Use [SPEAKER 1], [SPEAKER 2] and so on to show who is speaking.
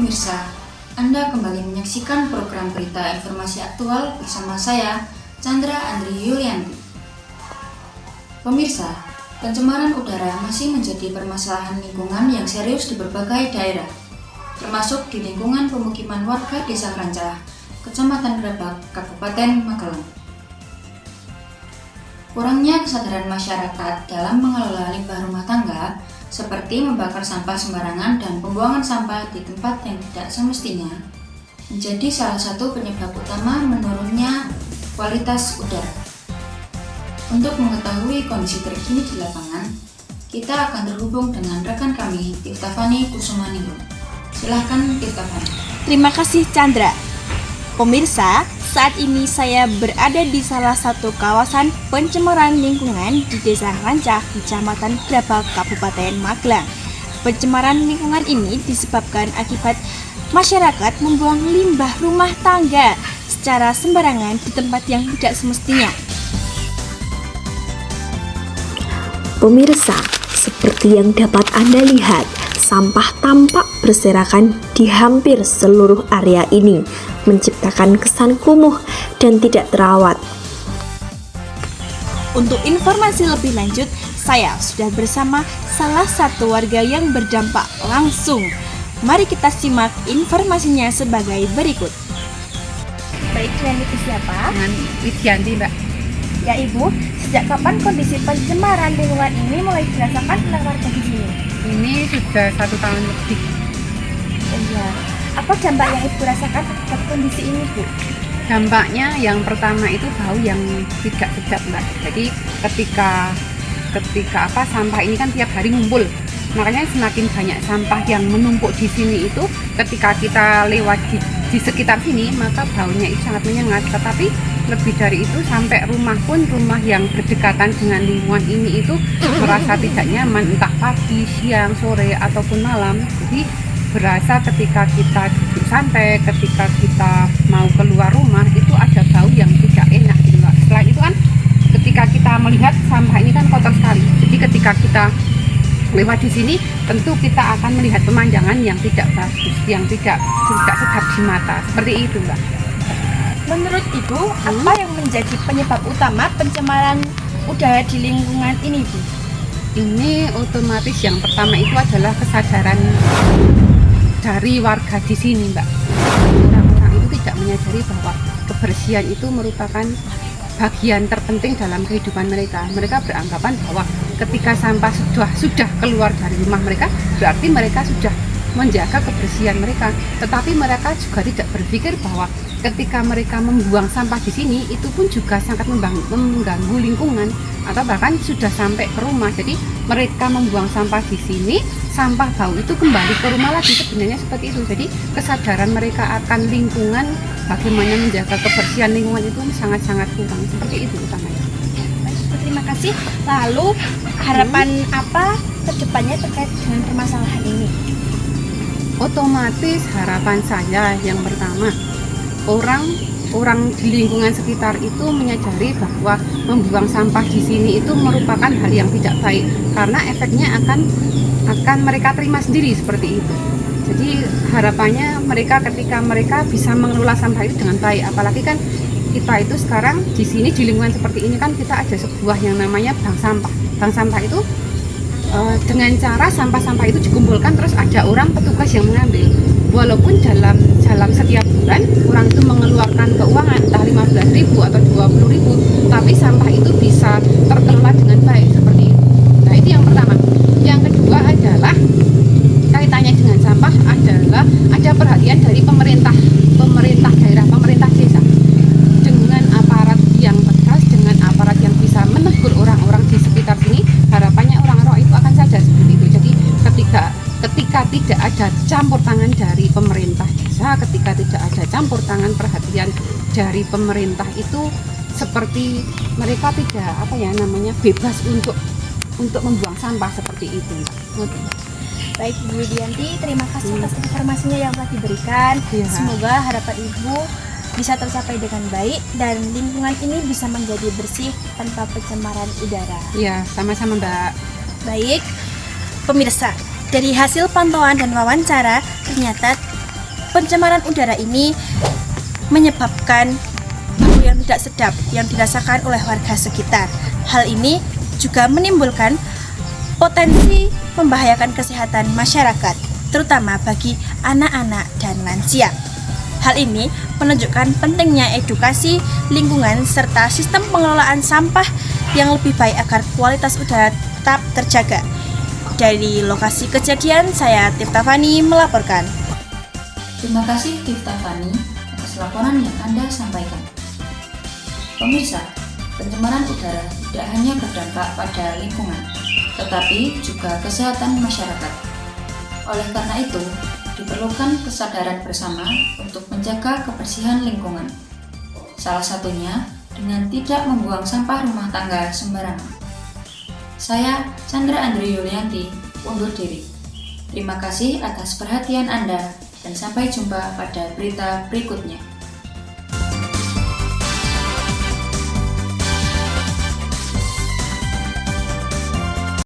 [SPEAKER 1] pemirsa, Anda kembali menyaksikan program berita informasi aktual bersama saya, Chandra Andri Yulianti. Pemirsa, pencemaran udara masih menjadi permasalahan lingkungan yang serius di berbagai daerah, termasuk di lingkungan pemukiman warga Desa Rancah, Kecamatan Grabak, Kabupaten Magelang. Kurangnya kesadaran masyarakat dalam mengelola limbah rumah tangga seperti membakar sampah sembarangan dan pembuangan sampah di tempat yang tidak semestinya menjadi salah satu penyebab utama menurunnya kualitas udara. Untuk mengetahui kondisi terkini di lapangan, kita akan terhubung dengan rekan kami, Tiftafani Kusumaningrum. Silahkan Tiftafani.
[SPEAKER 2] Terima kasih Chandra. Pemirsa, saat ini saya berada di salah satu kawasan pencemaran lingkungan di Desa Rancah, Kecamatan Grabak, Kabupaten Magelang. Pencemaran lingkungan ini disebabkan akibat masyarakat membuang limbah rumah tangga secara sembarangan di tempat yang tidak semestinya.
[SPEAKER 3] Pemirsa, seperti yang dapat Anda lihat, sampah tampak berserakan di hampir seluruh area ini, menciptakan kesan kumuh dan tidak terawat.
[SPEAKER 2] Untuk informasi lebih lanjut, saya sudah bersama salah satu warga yang berdampak langsung. Mari kita simak informasinya sebagai berikut. Baik, dengan Ibu siapa?
[SPEAKER 4] Dengan Widianti, Mbak.
[SPEAKER 2] Ya Ibu, sejak kapan kondisi pencemaran lingkungan ini mulai dirasakan oleh warga di sini?
[SPEAKER 4] Ini sudah 1 tahun lebih.
[SPEAKER 2] Oh iya, apa dampak yang Ibu rasakan terhadap kondisi ini, Bu?
[SPEAKER 4] Dampaknya yang pertama itu bau yang tidak sedap, Mbak. Jadi ketika sampah ini kan tiap hari ngumpul. Makanya semakin banyak sampah yang menumpuk di sini itu, ketika kita lewat di sekitar sini, maka baunya itu sangat menyengat. Tetapi lebih dari itu, sampai rumah yang berdekatan dengan lingkungan ini itu merasa tidak nyaman, entah pagi, siang, sore, ataupun malam. Jadi berasa ketika kita duduk santai, ketika kita mau keluar rumah, itu ada bau yang tidak enak gitu, Mbak. Selain itu kan, ketika kita melihat sampah ini kan kotor sekali. Jadi ketika kita lewat di sini, tentu kita akan melihat pemandangan yang tidak bagus, yang tidak sedap di mata. Seperti itu, Mbak.
[SPEAKER 2] Menurut Ibu, apa yang menjadi penyebab utama pencemaran udara di lingkungan ini, Bu?
[SPEAKER 4] Ini otomatis yang pertama itu adalah kesadaran dari warga di sini, Mbak. Orang-orang itu tidak menyadari bahwa kebersihan itu merupakan bagian terpenting dalam kehidupan mereka. Mereka beranggapan bahwa ketika sampah sudah keluar dari rumah mereka, berarti mereka sudah menjaga kebersihan mereka. Tetapi mereka juga tidak berpikir bahwa ketika mereka membuang sampah di sini, itu pun juga sangat mengganggu lingkungan, atau bahkan sudah sampai ke rumah. Jadi mereka membuang sampah di sini, sampah bau itu kembali ke rumah lagi, sebenarnya seperti itu. Jadi kesadaran mereka akan lingkungan, bagaimana menjaga kebersihan lingkungan itu sangat-sangat kurang. Seperti itu utamanya.
[SPEAKER 2] Terima kasih. Lalu harapan apa kedepannya terkait dengan permasalahan ini?
[SPEAKER 4] Otomatis harapan saya yang pertama, orang di lingkungan sekitar itu menyadari bahwa membuang sampah di sini itu merupakan hal yang tidak baik, karena efeknya akan mereka terima sendiri seperti itu. Jadi harapannya ketika mereka bisa mengelola sampah itu dengan baik, apalagi kan kita itu sekarang di sini di lingkungan seperti ini kan kita ada sebuah yang namanya bank sampah. Bank sampah itu dengan cara sampah-sampah itu dikumpulkan, terus ada orang petugas yang mengambil. Walaupun dalam setiap bulan orang itu mengeluarkan keuangan entah 15.000 atau 20.000, tapi sampah itu bisa terkelola dengan baik seperti itu. Nah, itu yang pertama. Yang kedua adalah kaitannya dengan sampah adalah ada perhatian dari pemerintah daerah, pemerintah desa, dengan aparat yang tegas, dengan aparat yang bisa menegur orang-orang di sekitar sini. Harapannya orang-orang itu akan sadar seperti itu. Jadi ketika tidak ada campur tangan dari pemerintah desa, ketika tidak ada campur tangan perhatian dari pemerintah itu, seperti mereka tidak bebas untuk membuang sampah seperti itu.
[SPEAKER 2] Baik Bu Widianti, terima kasih atas informasinya yang telah diberikan. Semoga harapan Ibu bisa tercapai dengan baik dan lingkungan ini bisa menjadi bersih tanpa pencemaran udara.
[SPEAKER 4] Iya, sama-sama Mbak.
[SPEAKER 2] Baik, pemirsa, dari hasil pantauan dan wawancara, ternyata pencemaran udara ini menyebabkan bau yang tidak sedap yang dirasakan oleh warga sekitar. Hal ini juga menimbulkan potensi membahayakan kesehatan masyarakat, terutama bagi anak-anak dan lansia. Hal ini menunjukkan pentingnya edukasi lingkungan serta sistem pengelolaan sampah yang lebih baik agar kualitas udara tetap terjaga. Dari lokasi kejadian, saya Tifta Fani melaporkan.
[SPEAKER 1] Terima kasih Tifta Fani atas laporan yang Anda sampaikan. Pemirsa, pencemaran udara tidak hanya berdampak pada lingkungan, tetapi juga kesehatan masyarakat. Oleh karena itu, diperlukan kesadaran bersama untuk menjaga kebersihan lingkungan. Salah satunya dengan tidak membuang sampah rumah tangga sembarangan. Saya Chandra Andri Yulianti, undur diri. Terima kasih atas perhatian Anda dan sampai jumpa pada berita berikutnya.